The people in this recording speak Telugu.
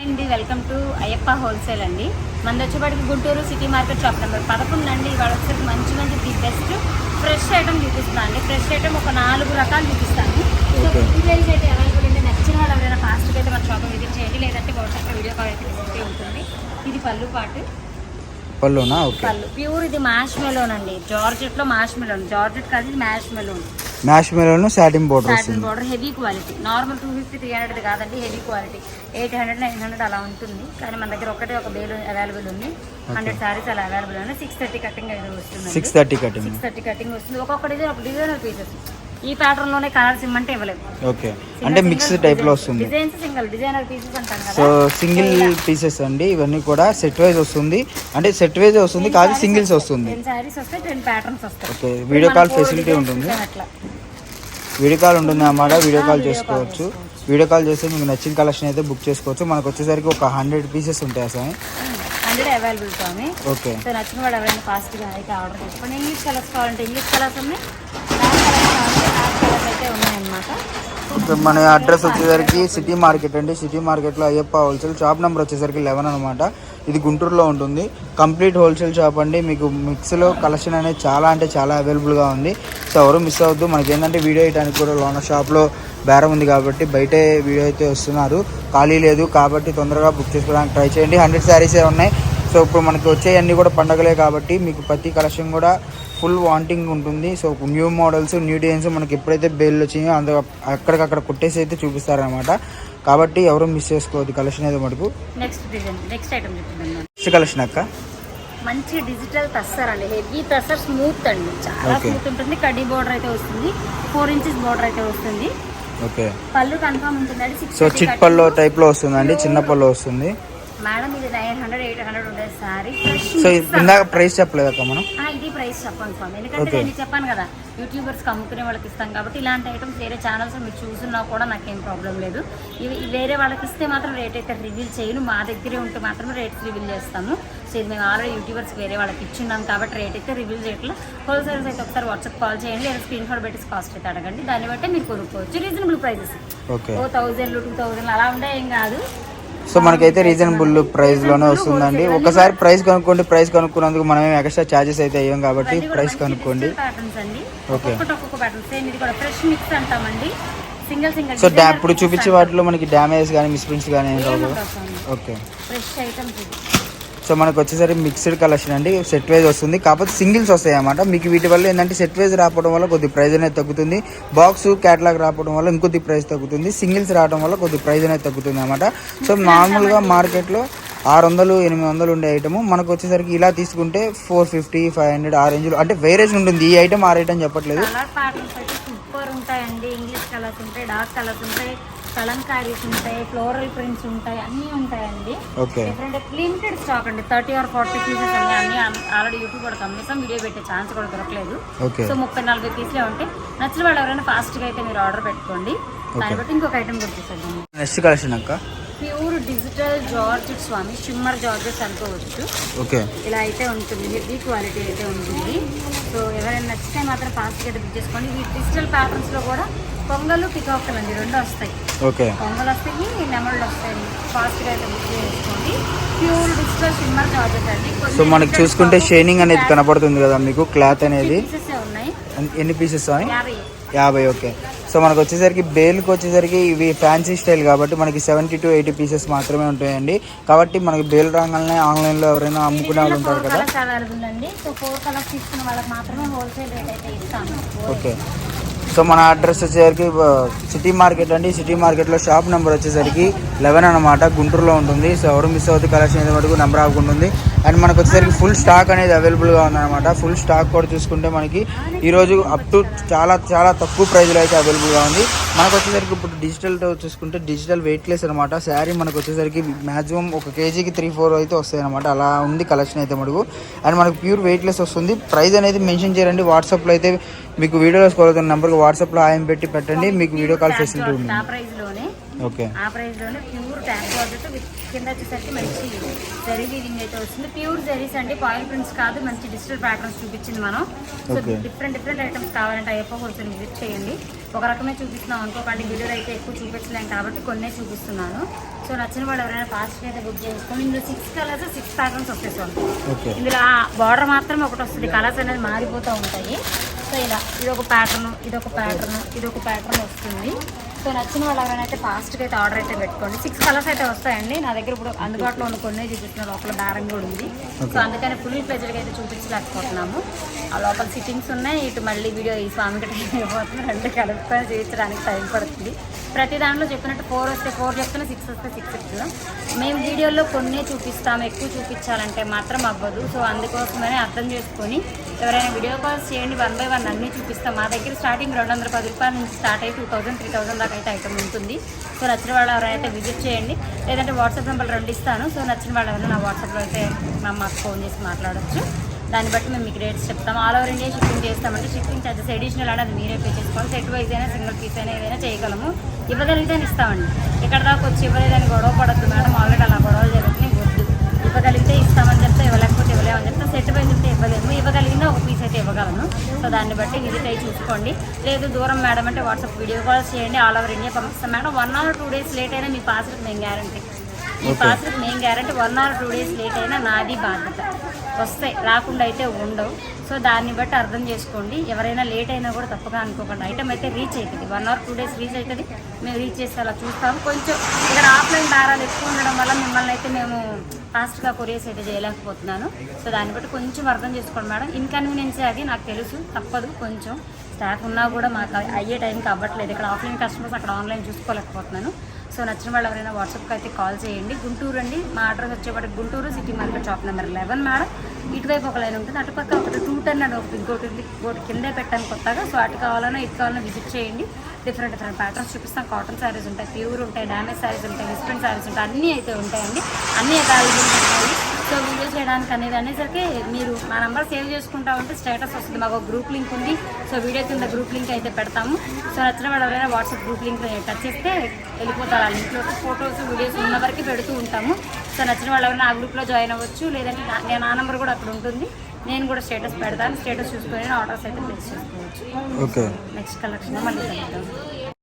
అండి, వెల్కమ్ టు అయ్యప్ప హోల్సేల్ అండి. మనది వచ్చేప్పటికి Guntur city market shop number 11 అండి. ఇవాళ వచ్చేసరికి మంచి ది బెస్ట్ ఫ్రెష్ ఐటమ్ చూపిస్తాను అండి. ఫ్రెష్ ఐటమ్ ఒక 4 రకాలు చూపిస్తాను. సో డీటెయిల్స్ అయితే అవైలబుల్ ఉంది. నచ్చిన వాళ్ళు ఎవరైనా ఫాస్ట్గా అయితే మన షాప్ విజిట్ చేయండి, లేదంటే వాట్సాప్ వీడియో కాల్ అయితే ఉంటుంది. ఇది పళ్ళు పాటు పళ్ళునా? ఓకే. పళ్ళు ప్యూర్. ఇది మ్యాష్ మెలోన్ అండి. జార్జెట్ లో మ్యాష్ మెలోన్, జార్జెట్ కాదు, ఇది mash melon. Mash melon satin border వస్తుంది. Border heavy quality. నార్మల్ 250-300 కాదండి, హెవీ క్వాలిటీ 800-900 అలా ఉంటుంది. కానీ మన దగ్గర ఒక బేలు అవైలబుల్ ఉంది. 100 సారీస్ అలా అవైలబుల్ ఉన్నాయి. 630 కటింగ్ అయితే వస్తుంది. 630 కటింగ్ వస్తుంది. ఒక్కొక్క డిజైన్ ఒక డిజైనర్ పీసెస్. ఈ ప్యాటర్న్ లోనే కలర్స్ ఇమ్మంటే ఇవ్వలేదు. ఓకే, అంటే మిక్స్ టైప్ లో వస్తుంది. డిజైన్స్ సింగిల్ డిజైనర్ పీసెస్ అంటాం కదా. సో సింగిల్ పీసెస్ అండి ఇవన్నీ కూడా. సెట్ వైజ్ వస్తుంది, అంటే సెట్ వైజ్ వస్తుంది కాదు, సింగిల్స్ వస్తుంది. 10 సారీస్ వస్తాయి, 10 ప్యాటర్న్స్ వస్తాయి. ఓకే, వీడియో కాల్ ఫెసిలిటీ ఉంటుంది. వీడియో కాల్ ఉంటుంది అన్నమాట. వీడియో కాల్ చేసుకోవచ్చు. వీడియో కాల్ చేస్తే మీకు నచ్చిన కలెక్షన్ అయితే బుక్ చేసుకోవచ్చు. మనకు వచ్చేసరికి ఒక 100 పీసెస్ ఉంటాయి అసలు. 100 అవైలబుల్ స్వామి. ఓకే, సో నచ్చిన వాడు ఎవరైనా ఫాస్ట్గా అయితే ఆర్డర్ చేసుకోండి. ఇంగ్లీష్ కలర్స్ కావాలంటే ఇంగ్లీష్ కలర్స్ ఉన్నాయి, కలర్స్ అయితే ఉన్నాయన్నమాట. మన అడ్రస్ వచ్చేసరికి సిటీ మార్కెట్ అండి. సిటీ మార్కెట్లో అయ్యప్ప హోల్సేల్ షాప్ నెంబర్ వచ్చేసరికి 11 అనమాట. ఇది గుంటూరులో ఉంటుంది. కంప్లీట్ హోల్సేల్ షాప్ అండి. మీకు మిక్స్లో కలెక్షన్ అనేది చాలా అంటే చాలా అవైలబుల్గా ఉంది. సో ఎవరు మిస్ అవ్వద్దు. మనకి ఏంటంటే వీడియో వేయడానికి కూడా లోన షాప్లో బేరం ఉంది కాబట్టి బయటే వీడియో అయితే వస్తున్నారు. ఖాళీ లేదు కాబట్టి తొందరగా బుక్ చేసుకోవడానికి ట్రై చేయండి. 100 శారీసే ఉన్నాయి. సో ఇప్పుడు మనకి వచ్చేవన్నీ కూడా పండగలే కాబట్టి మీకు ప్రతి కలెక్షన్ కూడా ఫుల్ వాంటింగ్ ఉంటుంది. So new models, new designs మనకి ఎప్పుడైతే బేల్ వచ్చినాయో అందులో అక్కడికక్కడ కొట్టేసి అయితే చూపిస్తారనమాట. కాబట్టి ఎవరు మిస్ చేసుకోవద్దు కలెక్షన్ అయితే మటుకు. నెక్స్ట్ ఐటమ్ నెక్స్ట్ కలెక్షన్ అక్క మంచి డిజిటల్ టస్సర్ అండి. హెవీ టస్సర్, స్మూత్ అండి, చాలా స్మూత్ ఉంటుంది. కడ్డీ బోర్డర్ అయితే వస్తుంది, 4 ఇంచెస్ బోర్డర్ అయితే వస్తుంది. ఓకే, పళ్ళు కన్ఫర్మ్ ఉంటుందండి. సో చిట్ పళ్ళు టైప్ లో వస్తుందండి, చిన్న పళ్ళు వస్తుంది. మేడం ఇది 900-800 ఉండేది సారీ. సో ఇందాక ప్రైస్ చెప్పలేదు అక్క మనం. ఇది ప్రైస్ చెప్పండి స్వామి, ఎందుకంటే నేను చెప్పాను కదా యూట్యూబర్స్కి అమ్ముకునే వాళ్ళకి ఇస్తాం కాబట్టి ఇలాంటి ఐటమ్స్ వేరే ఛానల్స్ మీరు చూసున్నా కూడా నాకేం ప్రాబ్లం లేదు. ఇవి వేరే వాళ్ళకి ఇస్తే మాత్రం రేట్ అయితే రివీల్ చేయను, మా దగ్గరే ఉంటే మాత్రమే రేట్స్ రివీల్ చేస్తాము. సో ఇది మేము ఆల్రెడీ యూట్యూబర్స్కి వేరే వాళ్ళకి ఇచ్చున్నాం కాబట్టి రేట్ అయితే రివీల్ చేయట్లేదు. హోల్సేల్స్ అయితే ఒకసారి వాట్సాప్ కాల్ చేయండి, లేదా స్క్రీన్ షాట్ పెట్టి కాస్ట్ అయితే అడగండి. దాన్ని బట్టి మీరు కొనుక్కోవచ్చు. Reasonable prices. 1000-2000 అలా ఉంటే ఏం కాదు. సో మనకైతే రీజనబుల్ ప్రైస్ లోనే వస్తుందండి. ఒకసారి ప్రైస్ కనుక్కోండి. ప్రైస్ కనుక్కున్నందుకు మనం ఏం ఎక్స్ట్రా ఛార్జెస్ అయితే అయ్యాం కాబట్టి ప్రైస్ కనుక్కోండి. ఓకే, సో ఇప్పుడు చూపించే వాటిలో మనకి డ్యామేజ్ కానీ మిస్ప్రింట్స్ కానీ ఏం రావు. ఓకే, సో మనకు వచ్చేసరికి మిక్స్డ్ కలెక్షన్ అండి. సెట్ వైజ్ వస్తుంది, కాకపోతే సింగిల్స్ వస్తాయి అన్నమాట. మీకు వీటి వల్ల ఏంటంటే సెట్ వైజ్ రావడం వల్ల కొద్ది ప్రైస్ అనేది తగ్గుతుంది. బాక్స్ క్యాటలాగ్ రావడం వల్ల ఇంకొద్ది ప్రైస్ తగ్గుతుంది. సింగిల్స్ రావడం వల్ల కొద్ది ప్రైస్ అనేది తగ్గుతుంది అన్నమాట. సో నార్మల్గా మార్కెట్లో 600-800 ఉండే ఐటమ్ మనకు వచ్చేసరికి ఇలా తీసుకుంటే 450-500 ఆ రేంజ్లో, అంటే వేరియేషన్ ఉంటుంది. ఈ ఐటమ్ ఆ ఐటమ్ చెప్పట్లేదు. సూపర్ ఉంటాయండి. ఇంగ్లీష్ కలర్స్ ఉంటాయి, డార్క్ కలర్స్ ఉంటాయి, కలంకారీస్ ఉంటాయి, ఫ్లోరల్ ప్రింట్స్ ఉంటాయి, అన్నీ ఉంటాయండి. డిఫరెంట్ లిమిటెడ్ స్టాక్ అండి. 30 or 40 పీసెస్ అన్ని ఆల్రెడీ యూట్యూబ్ కూడా కమ్మేసాం. వీడియో పెట్టే ఛాన్స్ కూడా దొరకలేదు. సో 30-40 పీసులే ఉంటాయి. నచ్చిన వాళ్ళు ఎవరైనా ఫాస్ట్గా అయితే మీరు ఆర్డర్ పెట్టుకోండి. దాన్ని బట్టి ఇంకొక ఐటమ్ గుర్తిస్తాను. నెక్స్ట్ కలెక్షన్ అక్క ప్యూర్ డిజిటల్ జార్జెట్ స్వామి, షిమ్మర్ జార్జెట్స్ అనుకోవచ్చు. ఓకే, ఇలా అయితే ఉంటుంది. హెవీ క్వాలిటీ అయితే ఉంటుంది. సో ఎవరైనా నచ్చితే మాత్రం ఫాస్ట్గా అయితే బుక్ చేసుకోండి. ఈ డిజిటల్ ప్యాటర్న్స్ లో కూడా పొంగలు, పికాకులు అండి 2 వస్తాయి. ఓకే, పొంగలు వస్తాయి, నెమళ్ళు వస్తాయి. ఫాస్ట్గా అయితే బుక్ చేసుకోండి. ప్యూర్ డిజిటల్ షిమ్మర్ జార్జెట్ అండి. సో మనకి చూసుకుంటే షైనింగ్ అనేది కనపడుతుంది కదా మీకు. క్లాత్ అనేది ఉన్నాయి. ఎన్ని పీసెస్? 50. ఓకే, సో మనకు వచ్చేసరికి బేల్కి వచ్చేసరికి ఇవి ఫ్యాన్సీ స్టైల్ కాబట్టి మనకి 70-80 పీసెస్ మాత్రమే ఉంటాయండి. కాబట్టి మనకి బేల్ రాగానే ఆన్లైన్లో ఎవరైనా అమ్ముకునే వాళ్ళు ఉంటారు కదా. ఓకే, సో మన అడ్రస్ వచ్చేసరికి సిటీ మార్కెట్ అండి. సిటీ మార్కెట్లో షాప్ నెంబర్ వచ్చేసరికి 11 అనమాట. గుంటూరులో ఉంటుంది. సో ఎవరు మిస్ అవుతుంది కలెక్షన్ అయితే మటుకు నెంబర్ ఆగుంటుంది. అండ్ మనకు వచ్చేసరికి ఫుల్ స్టాక్ అనేది అవైలబుల్గా ఉందన్నమాట. ఫుల్ స్టాక్ కూడా చూసుకుంటే మనకి ఈరోజు అప్ టు చాలా చాలా తక్కువ ప్రైజ్లో అయితే అవైలబుల్గా ఉంది. మనకు వచ్చేసరికి ఇప్పుడు డిజిటల్ చూసుకుంటే డిజిటల్ వెయిట్లెస్ అనమాట. శారీ మనకు వచ్చేసరికి మ్యాక్సిమం 1 kgకి 3-4 అయితే వస్తాయి అనమాట. అలా ఉంది కలెక్షన్ అయితే మటుకు. అండ్ మనకు ప్యూర్ వెయిట్లెస్ వస్తుంది. ప్రైస్ అనేది మెన్షన్ చేయండి. వాట్సాప్లో అయితే మీకు వీడియోలో స్కోరుతున్న నెంబర్కి వాట్సాప్లో ఆయన పెట్టి పెట్టండి. మీకు వీడియో కాల్ ఫెసిలిటీ ఉంది. ఓకే, ఆ ప్రైస్ లోనే ప్యూర్ ట్యాగ్ జార్జెట్ విత్ కింద వచ్చేసరికి మంచి జరీ వీవింగ్ అయితే వస్తుంది. ప్యూర్ జరీస్ అండి, పాయిల్ ప్రింట్స్ కాదు. మంచి డిజిటల్ ప్యాటర్న్స్ చూపించింది మనం. సో డిఫరెంట్ ఐటమ్స్ కావాలంటే అయ్యప్ప హోల్సేల్ విజిట్ చేయండి. ఒక రకమే చూపిస్తున్నాం అనుకోకండి, వీడియోలో అయితే ఎక్కువ చూపించలేం కాబట్టి కొన్నే చూపిస్తున్నాను. సో నచ్చిన వాళ్ళు ఎవరైనా ఫాస్ట్గా అయితే బుక్ చేసుకోండి. ఇందులో 6 కలర్స్ 6 ప్యాటర్న్స్ వస్తాయి. ఓకే. ఇందులో బార్డర్ మాత్రమే ఒకటి వస్తుంది, కలర్స్ అనేది మారిపోతూ ఉంటాయి. సో ఇలా ఇదొక ప్యాటర్న్, ఇదొక ప్యాటర్న్, ఇదొక ప్యాటర్న్ వస్తుంది. సో నచ్చిన వాళ్ళు ఎవరైనా అయితే ఫాస్ట్గా అయితే ఆర్డర్ అయితే పెట్టుకోండి. 6 కలర్స్ అయితే వస్తాయండి. నా దగ్గర ఇప్పుడు అందుబాటులో ఉన్న కొన్నే చూపిస్తున్న, లోపల దారం కూడా ఉంది. సో అందుకని ఫుల్ ప్లెజర్గా అయితే చూపించలేకపోతున్నాము. ఆ లోపల సిట్టింగ్స్ ఉన్నాయి, ఇటు మళ్ళీ వీడియో ఈ స్వామికి టైం అయిపోతుంది, 2 కలుపుకొని చూపించడానికి టైం పడుతుంది. ప్రతి దాంట్లో చెప్పినట్టు 4 వస్తే 4 చెప్తున్నా, 6 వస్తే 6 చెప్తున్నాం. మేము వీడియోలో కొన్నే చూపిస్తాము, ఎక్కువ చూపించాలంటే మాత్రం అవ్వదు. సో అందుకోసమనే అర్థం చేసుకొని ఎవరైనా వీడియో కాల్స్ చేయండి, 1 by 1 అన్నీ చూపిస్తాం. మా దగ్గర స్టార్టింగ్ 210 రూపాయల నుంచి స్టార్ట్ అయ్యి 2000, 3000 దాకా అయితే ఐటమ్ ఉంటుంది. సో నచ్చిన వాళ్ళు ఎవరైతే విజిట్ చేయండి, లేదంటే వాట్సాప్ నెంబర్ 2 ఇస్తాను. సో నచ్చిన వాళ్ళు ఎవరైనా నా వాట్సాప్లో అయితే మాకు ఫోన్ చేసి మాట్లాడచ్చు. దాన్ని బట్టి మేము మీకు రేట్స్ చెప్తాము. ఆల్ ఓవర్ ఇండియా షిప్పింగ్ చేస్తామంటే షిప్పింగ్ ఛార్జెస్ అడిషనల్ అనేది మీరే పే చేసుకోవాలి. సెట్ వైజ్ అయినా సింగిల్ పీస్ అయినా ఏదైనా చేయగలము, ఇవ్వగలిగితే ఇస్తామండి. ఇక్కడ దాకా వచ్చి ఇవ్వలేదని గొడవ పడద్దు మేడం, ఆల్రెడీ అలా గొడవలు జరుగుతున్నాయి, వద్దు. ఇవ్వగలిగితే ఇస్తామని చెప్తే, ఇవ్వలేకపోతే ఇవ్వలేమని చెప్తే, సెట్ వైజ్ అయితే ఇవ్వలేము, ఇవ్వగలిగిందా ఒక పీస్ అయితే ఇవ్వగలను. సో దాన్ని బట్టి విజిట్ అయ్యి చూసుకోండి. లేదు దూరం మేడం అంటే వాట్సాప్ వీడియో కాల్స్ చేయండి, ఆల్ ఓవర్ ఇండియా పంపిస్తాం మేడం. 1 or 2 days లేట్ అయినా మీ పార్సల్కి మేము గ్యారంటీ, మీ పార్సల్కి మేము గ్యారంటీ. 1 or 2 days లేట్ అయినా నాది బాధ్యత. వస్తాయి, రాకుండా అయితే ఉండవు. సో దాన్ని బట్టి అర్థం చేసుకోండి. ఎవరైనా లేట్ అయినా కూడా తప్పగా అనుకోకండి. ఐటమ్ అయితే రీచ్ అవుతుంది, 1 or 2 days రీచ్ అవుతుంది. మేము రీచ్ చేస్తే అలా చూస్తాము. కొంచెం ఇక్కడ ఆఫ్లైన్ దారాలు ఎక్కువ ఉండడం వల్ల మిమ్మల్ని అయితే మేము ఫాస్ట్గా కొరియర్స్ అయితే చేయలేకపోతున్నాను. సో దాన్ని బట్టి కొంచెం అర్థం చేసుకోండి మేడం. ఇన్కన్వీనియన్స్ అది నాకు తెలుసు, తప్పదు. కొంచెం స్టాఫ్ ఉన్నా కూడా మాకు అయ్యే టైంకి అవ్వట్లేదు. ఇక్కడ ఆఫ్లైన్ కస్టమర్స్, అక్కడ ఆన్లైన్ చూసుకోలేకపోతున్నాను. సో నచ్చిన వాళ్ళు ఎవరైనా వాట్సాప్కి అయితే కాల్ చేయండి. గుంటూరు అండి, మా అడ్రస్ వచ్చేప్పటికి Guntur city market shop number 11 madam. ఇటువైపు ఒక లైన్ ఉంటుంది, అటుపక్క ఒకటి 210 అండ్ ఒకటి ఇంకోటి కిందే పెట్టాను కొత్తగా. సో అటు కావాలన్నా ఇటు కావాలన్నా విజిట్ చేయండి. డిఫరెంట్ ప్యాటర్న్స్ చూపిస్తాం. కాటన్ శారీస్ ఉంటాయి, ప్యూర్ ఉంటాయి, డ్యామేజ్ శారీస్ ఉంటాయి, వెస్ట్రన్ శారీస్ ఉంటాయి, అన్నీ అయితే ఉంటాయండి. అన్నీ అవైలబుల్ ఉంటాయి. సో వీడియో చేయడానికి అనేది అనేసరికి మీరు మా నెంబర్ సేవ్ చేసుకుంటా ఉంటే స్టేటస్ వస్తుంది. మాకు గ్రూప్ లింక్ ఉంది. సో వీడియో కింద గ్రూప్ లింక్ అయితే పెడతాము. సో నచ్చిన వాళ్ళు ఎవరైనా వాట్సాప్ గ్రూప్ లింక్ టచ్ చేస్తే వెళ్ళిపోతారు. ఆ లింక్లో ఫొటోస్ వీడియోస్ ఉన్న వరకు పెడుతూ ఉంటాము. సో నచ్చిన వాళ్ళు ఎవరైనా ఆ గ్రూప్లో జాయిన్ అవ్వచ్చు, లేదంటే నా నెంబర్ కూడా అక్కడ ఉంటుంది. నేను కూడా స్టేటస్ పెడతాను. స్టేటస్ చూసుకొని ఆర్డర్స్ అయితే ప్లేస్ చేసుకోవచ్చు. ఓకే, నెక్స్ట్ కలెక్షన్ మళ్ళీ కలుద్దాం.